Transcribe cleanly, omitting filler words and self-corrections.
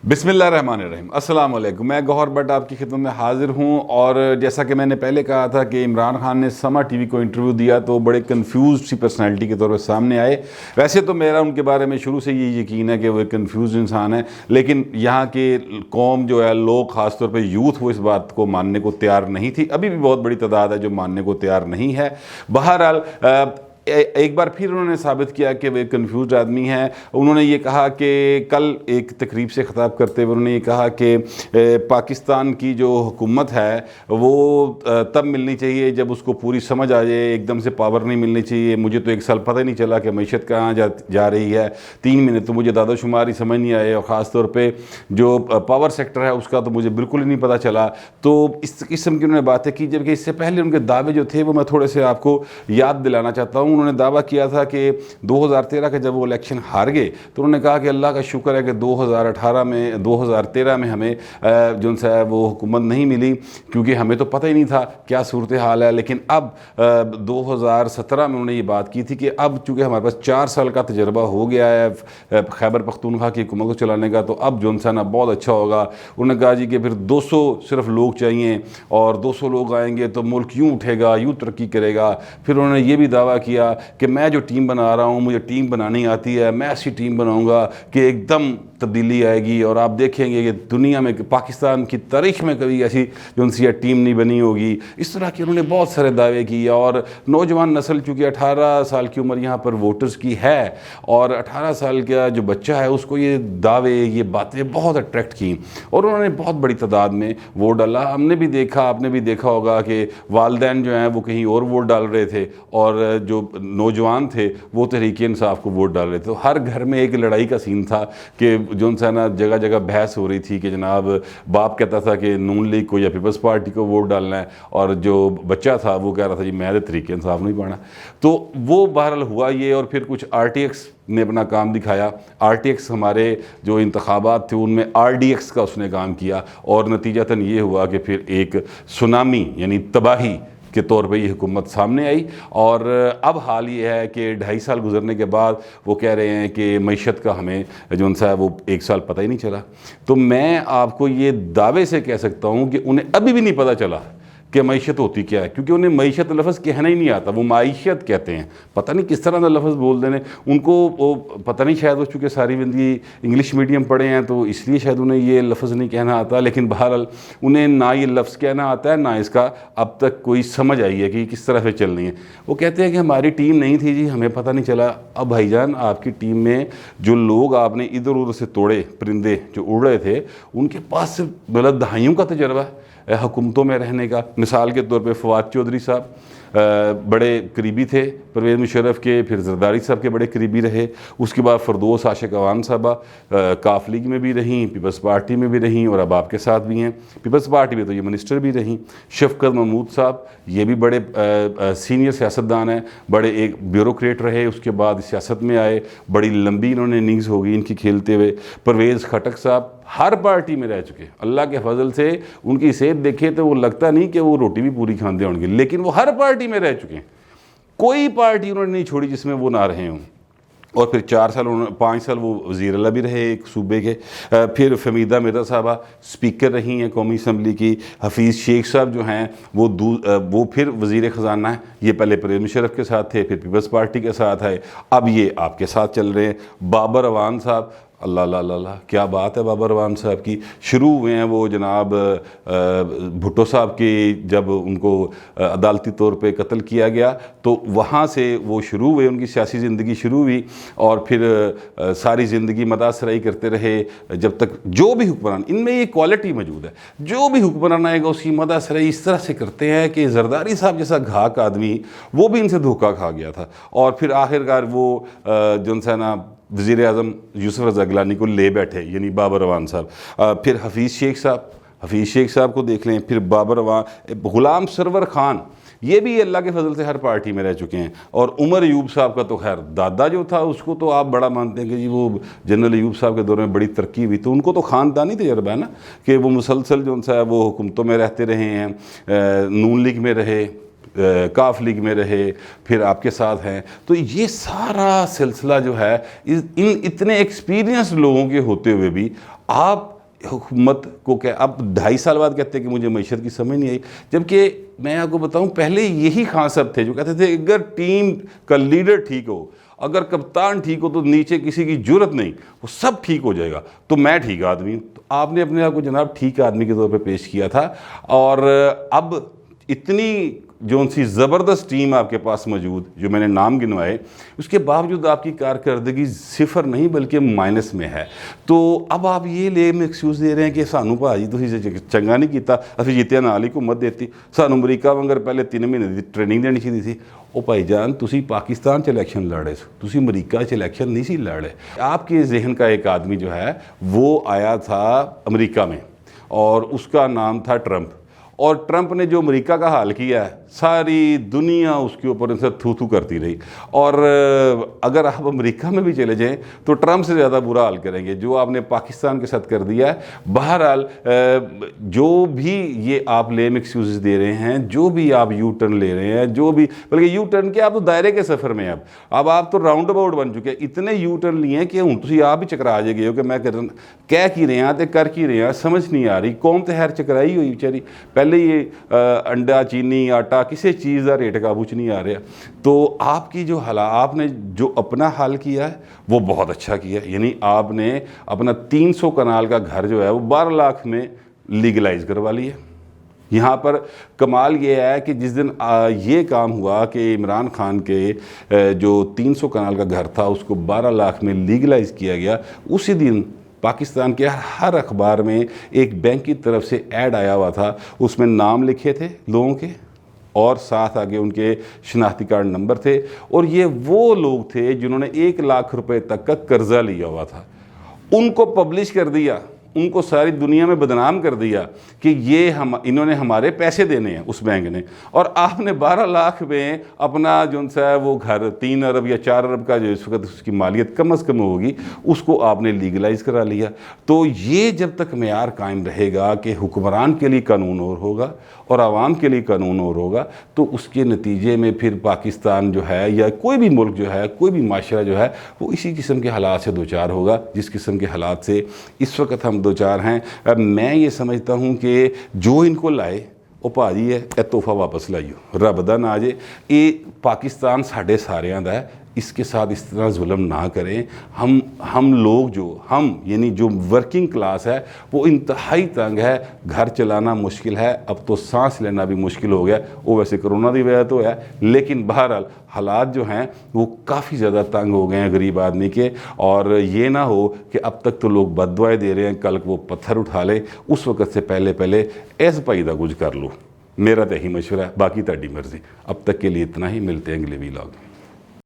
बिस्मिल्लाहिर्रहमानिर्रहीम। अस्सलाम वालेकुम। मैं गौहर भट्ट आपकी खिदमत में हाजिर हूँ। और जैसा कि मैंने पहले कहा था कि इमरान खान ने समा टीवी को इंटरव्यू दिया तो बड़े कंफ्यूज सी पर्सनैलिटी के तौर पर सामने आए। वैसे तो मेरा उनके बारे में शुरू से ये यकीन है कि वो एक कंफ्यूज इंसान है, लेकिन यहाँ के कौम जो है, लोग ख़ासतौर पर यूथ, वो इस बात को मानने को तैयार नहीं थी। अभी भी बहुत बड़ी तादाद है जो मानने को तैयार नहीं है। बहरहाल एक बार फिर उन्होंने साबित किया कि वे कंफ्यूज आदमी हैं। उन्होंने ये कहा कि कल एक तकरीब से ख़िताब करते हुए उन्होंने ये कहा कि पाकिस्तान की जो हुकूमत है वो तब मिलनी चाहिए जब उसको पूरी समझ आ जाए, एकदम से पावर नहीं मिलनी चाहिए। मुझे तो एक साल पता ही नहीं चला कि मईशत कहाँ जा रही है। 3 महीने तो मुझे दादाशुमार ही समझ नहीं आए, और ख़ास तौर पे जो पावर सेक्टर है उसका तो मुझे बिल्कुल ही नहीं पता चला। तो इस किस्म की उन्होंने बातें की, जबकि इससे पहले उनके दावे जो थे वो मैं थोड़े से आपको याद दिलाना चाहता हूँ। उन्होंने दावा किया था कि 2013 के जब वो इलेक्शन हार गए तो उन्होंने कहा कि अल्लाह का शुक्र है कि 2013 में हमें जो है वो हुकूमत नहीं मिली, क्योंकि हमें तो पता ही नहीं था क्या सूरत हाल है। लेकिन अब 2017 में उन्होंने ये बात की थी कि अब चूँकि हमारे पास 4 साल का तजर्बा हो गया है खैबर पख्तूनख्वा की हुकूमत को चलाने का, तो अब जो है ना बहुत अच्छा होगा। उन्होंने कहा जी कि फिर 200 सिर्फ लोग चाहिए, और 200 लोग आएंगे तो मुल्क यूँ उठेगा, यूँ तरक्की करेगा। फिर उन्होंने ये भी दावा किया कि मैं जो टीम बना रहा हूँ, मुझे टीम बनानी आती है, मैं ऐसी टीम बनाऊँगा कि एकदम तब्दीली आएगी, और आप देखेंगे कि दुनिया में, पाकिस्तान की तारीख में कभी ऐसी जो सी टीम नहीं बनी होगी। इस तरह के उन्होंने बहुत सारे दावे किए। और नौजवान नस्ल चूँकि 18 साल की उम्र यहाँ पर वोटर्स की है, और 18 साल का जो बच्चा है उसको ये दावे, ये बातें बहुत अट्रैक्ट की, और उन्होंने बहुत बड़ी तादाद में वोट डाला। हमने भी देखा, आपने भी देखा होगा कि वालिदैन जो हैं वो कहीं और वोट डाल रहे थे, और जो नौजवान थे वो तहरीक इंसाफ को वोट डाल रहे थे। तो हर घर में एक लड़ाई का सीन था कि जो सा ना जगह जगह बहस हो रही थी कि जनाब बाप कहता था कि नून लीग को या पीपल्स पार्टी को वोट डालना है, और जो बच्चा था वो कह रहा था जी मैं तो तहरीक इंसाफ नहीं पाना। तो वो बहरहाल हुआ ये, और फिर कुछ RTX ने अपना काम दिखाया। RTX हमारे जो इंतखाबात थे उनमें RDX का उसने काम किया, और नतीजतन ये हुआ कि फिर एक सुनामी यानी तबाही के तौर पे ये हुकूमत सामने आई। और अब हाल ये है कि 2.5 साल गुजरने के बाद वो कह रहे हैं कि मईशत का हमें जो सा है वो 1 साल पता ही नहीं चला। तो मैं आपको ये दावे से कह सकता हूँ कि उन्हें अभी भी नहीं पता चला कि मईशत होती क्या है, क्योंकि उन्हें मईशत लफ्ज़ कहना ही नहीं आता, वो माईशत कहते हैं। पता नहीं किस तरह का लफ्ज़ बोल देने उनको, वो पता नहीं, शायद वो चूँकि सारी ज़िंदगी इंग्लिश मीडियम पढ़े हैं तो इसलिए शायद उन्हें ये लफ्ज़ नहीं कहना आता। लेकिन बहरहाल उन्हें ना ये लफ्ज़ कहना आता है, ना इसका अब तक कोई समझ आई है कि किस तरह से चलनी है। वो कहते हैं कि हमारी टीम नहीं थी जी, हमें पता नहीं चला। अब भाईजान, आपकी टीम में जो लोग आपने इधर उधर से तोड़े, परिंदे जो उड़ रहे थे, उनके पास मतलब दहाइयों का तजर्बा है हुकूमतों में रहने का। मिसाल के तौर पे फवाद चौधरी साहब बड़े करीबी थे परवेज़ मुशर्रफ के, फिर जरदारी साहब के बड़े करीबी रहे। उसके बाद फरदौस आशिक अवान साहबा काफ लीग में भी रहीं, पीपल्स पार्टी में भी रहीं, और अब आपके साथ भी हैं। पीपल्स पार्टी में तो ये मिनिस्टर भी रहीं। शफकत महमूद साहब ये भी बड़े सीनियर सियासतदान हैं, बड़े एक ब्यूरोक्रेट रहे, उसके बाद सियासत में आए। बड़ी लंबी इन्होंने इनिंग्स हो गई इनकी खेलते हुए। परवेज़ खटक साहब हर पार्टी में रह चुके, अल्लाह के फजल से उनकी सेहत देखे तो वो लगता नहीं कि वो रोटी भी पूरी खाते होंगे, लेकिन वो हर पार्टी में रह चुके हैं। कोई पार्टी उन्होंने नहीं छोड़ी जिसमें वो ना रहे हों। और फिर 5 साल वो वज़ीर अला भी रहे एक सूबे के। फिर फमीदा मिर्ज़ा साहबा स्पीकर रही हैं कौमी असम्बली की। हफीज़ शेख साहब जो हैं वो फिर वज़ीर ख़जाना है। ये पहले परवेज़ मुशर्रफ के साथ थे, फिर पीपल्स पार्टी के साथ है, अब ये आपके साथ चल रहे हैं। बाबर अवान साहब, अल्लाह अल्लाह क्या बात है बाबर अवान साहब की। शुरू हुए हैं वो जनाब भुट्टो साहब की, जब उनको अदालती तौर पे कत्ल किया गया तो वहाँ से वो शुरू हुए, उनकी सियासी ज़िंदगी शुरू हुई, और फिर सारी ज़िंदगी मदासराई करते रहे जब तक जो भी हुक्मरान, इनमें ये क्वालिटी मौजूद है, जो भी हुक्मरान आएगा उसकी मदासराई इस तरह से करते हैं कि जरदारी साहब जैसा घाक आदमी वो भी इनसे धोखा खा गया था। और फिर आखिरकार वो जो है ना वज़ीर आज़म यूसुफ रज़ा गिलानी को ले बैठे, यानी बाबर अवान साहब। फिर हफीज़ शेख साहब को देख लें, फिर बाबर अवान, ग़ुलाम सरवर ख़ान, ये भी अल्लाह के फजल से हर पार्टी में रह चुके हैं। और उमर अयूब साहब का तो खैर दादा जो था उसको तो आप बड़ा मानते हैं कि जी वो जनरल अयूब साहब के दौर में बड़ी तरक्की हुई, तो उनको तो ख़ानदानी तजर्बा है ना कि वो मुसलसल जो सा वो हुकूमतों में रहते रहे हैं, नून लीग में रहे, काफ लीग में रहे, फिर आपके साथ हैं। तो ये सारा सिलसिला जो है इन इतने एक्सपीरियंस लोगों के होते हुए भी आप हुकूमत को क्या अब 2.5 साल बाद कहते हैं कि मुझे मईशत की समझ नहीं आई, जबकि मैं आपको बताऊं पहले यही खान साहब थे जो कहते थे अगर टीम का लीडर ठीक हो, अगर कप्तान ठीक हो तो नीचे किसी की जरूरत नहीं, वो सब ठीक हो जाएगा, तो मैं ठीक आदमी हूँ। तो आपने अपने आप को जनाब ठीक आदमी के तौर पे पेश किया था, और अब इतनी जो सी ज़बरदस्त टीम आपके पास मौजूद, जो मैंने नाम गिनवाए, उसके बावजूद आपकी कारकर्दगी सिफर नहीं बल्कि माइनस में है। तो अब आप ये लेम एक्सक्यूज़ दे रहे हैं कि सानू भाजी तुसीं चंगा नहीं किया, असीं जित्तिया नाल ही हुकूमत देती, सानू अमरीका वांगर पहले 3 महीने की ट्रेनिंग देनी चाहिए थी। ओ भाईजान, तुसीं पाकिस्तान च इलैक्शन लड़े, तुसीं अमरीका च इलैक्शन नहीं सी लड़े। आपके जहन का एक आदमी जो है वो आया था अमरीका में और उसका नाम था ट्रंप, और ट्रंप ने जो अमेरिका का हाल किया है, सारी दुनिया उसके ऊपर इनसे थू थू करती रही। और अगर आप अमेरिका में भी चले जाएं तो ट्रंप से ज़्यादा बुरा हाल करेंगे जो आपने पाकिस्तान के साथ कर दिया है। बहरहाल जो भी ये आप लेम एक्सक्यूज़ दे रहे हैं, जो भी आप यू टर्न ले रहे हैं, जो भी, बल्कि यू टर्न के आप तो दायरे के सफ़र में अब आप तो राउंड अबाउट बन चुके हैं। इतने यू टर्न लिए हैं कि हूँ तुम आप ही चकरा जाएगी हो कि मैं कह की रहे हैं तो कर की रहे हैं, समझ नहीं आ रही। कौम तो खैर चकराई हुई बेचारी, पहले ये अंडा चीनी आटा किसी चीज़ का रेट काबू च नहीं आ रहा। तो आपकी जो आपने जो अपना हल किया है वो बहुत अच्छा किया, यानी आपने अपना 300 कनाल का घर जो है वो 12 लाख में लीगलाइज करवा लिया। यहाँ पर कमाल ये है कि जिस दिन ये काम हुआ कि इमरान खान के जो 300 कनाल का घर था उसको 12 लाख में लीगलाइज किया गया, उसी दिन पाकिस्तान के हर अखबार में एक बैंक की तरफ से ऐड आया हुआ था, उसमें नाम लिखे थे लोगों के और साथ आगे उनके शनाख्ती कार्ड नंबर थे, और ये वो लोग थे जिन्होंने 1 लाख रुपए तक का कर्जा लिया हुआ था। उनको पब्लिश कर दिया, उनको सारी दुनिया में बदनाम कर दिया कि ये इन्होंने हमारे पैसे देने हैं उस बैंक ने, और आपने 12 लाख में अपना जो सा है वो घर 3 अरब या 4 अरब का जो इस वक्त उसकी मालियत कम अज़ कम होगी उसको आपने लीगलाइज करा लिया। तो ये जब तक मेयार कायम रहेगा कि हुक्मरान के लिए कानून और होगा और आवाम के लिए कानून और होगा, तो उसके नतीजे में फिर पाकिस्तान जो है या कोई भी मुल्क जो है, कोई भी माशरा जो है वो इसी किस्म के हालात से दो चार होगा जिस किस्म के हालात से इस वक्त हम दो चार हैं। अब मैं ये समझता हूँ कि जो इनको लाए वो भाजी है ए तोहफा वापस लाइयो, रब दा ना जे, ये पाकिस्तान साढ़े सारियां दा है, इसके साथ इस तरह जुल्म ना करें। हम लोग जो यानी जो वर्किंग क्लास है वो इंतहाई तंग है, घर चलाना मुश्किल है, अब तो सांस लेना भी मुश्किल हो गया। वो वैसे कोरोना की वजह तो है, लेकिन बहरहाल हालात जो हैं वो काफ़ी ज़्यादा तंग हो गए हैं गरीब आदमी के। और ये ना हो कि अब तक तो लोग बददुआएं दे रहे हैं, कल वो पत्थर उठा ले, उस वक्त से पहले इस भाई का कुछ कर लो। मेरा तो यही मशवरा है, बाकी ताड़ी मर्जी। अब तक के लिए इतना ही, मिलते हैं अगले व्लॉग में।